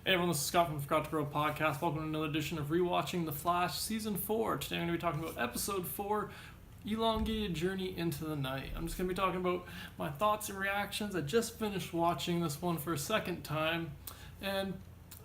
Hey everyone, this is Scott from the Forgot to Grow podcast. Welcome to another edition of ReWatching The Flash Season 4. Today I'm going to be talking about Episode 4, Elongated Journey Into the Night. I'm just going to be talking about my thoughts and reactions. I just finished watching this one for a second time, and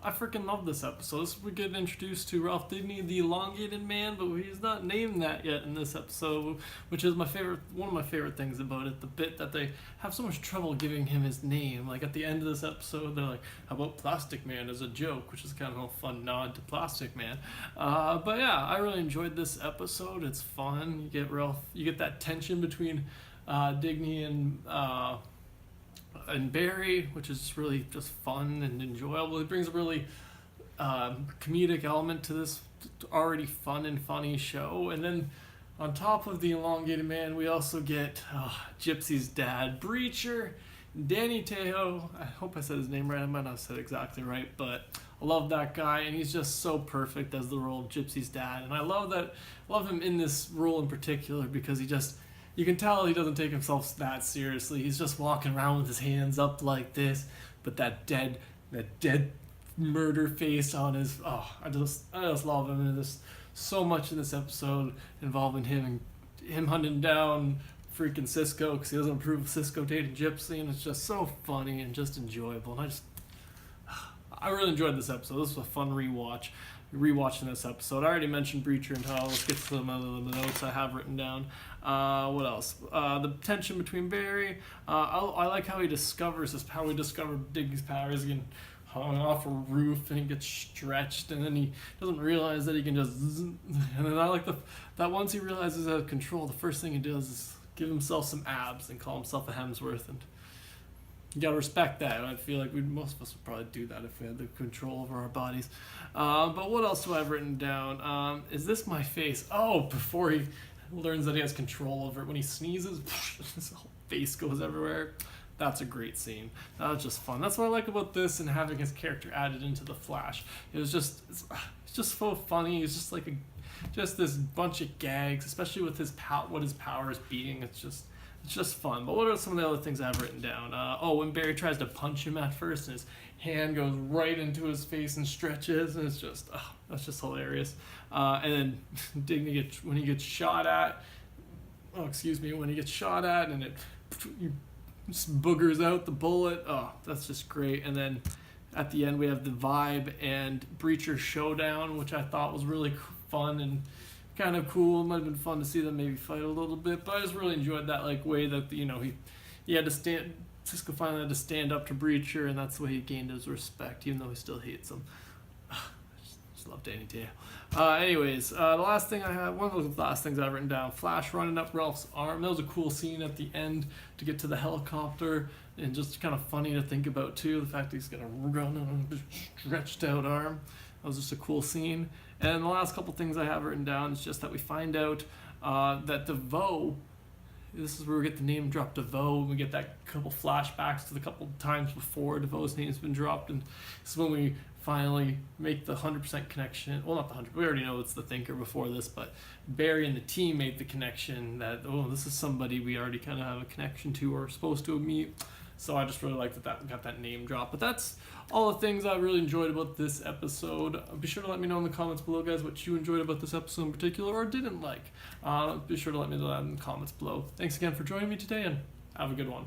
I freaking love this episode. We get introduced to Ralph Dibny, the Elongated Man, but he's not named that yet in this episode, which is one of my favorite things about it. The bit that they have so much trouble giving him his name. Like at the end of this episode, they're like, "How about Plastic Man?" as a joke, which is kind of a fun nod to Plastic Man. But yeah, I really enjoyed this episode. It's fun. You get that tension between Dibny and Barry, which is really just fun and enjoyable. It brings a really comedic element to this already fun and funny show. And then on top of the Elongated Man, we also get Gypsy's dad, Breacher, Danny Trejo. I hope I said his name right. I might not have said it exactly right, but I love that guy, and he's just so perfect as the role of Gypsy's dad. And I love him in this role in particular because you can tell he doesn't take himself that seriously. He's just walking around with his hands up like this, but that dead murder face on his. I just love him, and there's so much in this episode involving him hunting down freaking Cisco because he doesn't approve of Cisco dating Gypsy, and it's just so funny and just enjoyable. And I really enjoyed this episode. This was a fun rewatching this episode. I already mentioned Breacher and Tyler. Let's get to some of the notes I have written down. What else? The tension between Barry. I like how he discovers Diggy's powers. He can hung off a roof and he gets stretched, and then he doesn't realize that he can just. And then I like that once he realizes out of control, the first thing he does is give himself some abs and call himself a Hemsworth, and you gotta respect that. I feel like most of us would probably do that if we had the control over our bodies. But what else do I have written down? Is this my face? Oh, before he learns that he has control over it, when he sneezes, his whole face goes everywhere. That's a great scene. That was just fun. That's what I like about this and having his character added into the Flash. It's just so funny. It's just like just this bunch of gags, especially with what his power is being. It's just fun. But what are some of the other things I have written down? When Barry tries to punch him at first, and his hand goes right into his face and stretches, and that's just hilarious. And then Digny when he gets shot at, and it just boogers out the bullet. Oh, that's just great. And then at the end we have the Vibe and Breacher showdown, which I thought was really fun and kind of cool. It might have been fun to see them maybe fight a little bit, but I just really enjoyed that way that he had to stand. Cisco finally had to stand up to Breacher, and that's the way he gained his respect, even though he still hates him. I just love Danny Trejo. Anyways, one of the last things I've written down: Flash running up Ralph's arm. That was a cool scene at the end to get to the helicopter, and just kind of funny to think about too. The fact that he's gonna run on a stretched out arm. That was just a cool scene. And the last couple things I have written down is just that we find out that DeVoe, this is where we get the name drop DeVoe, and we get that couple flashbacks to the couple times before DeVoe's name's been dropped, and this is when we finally make the 100% connection. Well, not the 100%, we already know it's the Thinker before this, but Barry and the team made the connection that, this is somebody we already kind of have a connection to or are supposed to meet. So I just really liked that got that name drop. But that's all the things I really enjoyed about this episode. Be sure to let me know in the comments below, guys, what you enjoyed about this episode in particular or didn't like. Be sure to let me know that in the comments below. Thanks again for joining me today, and have a good one.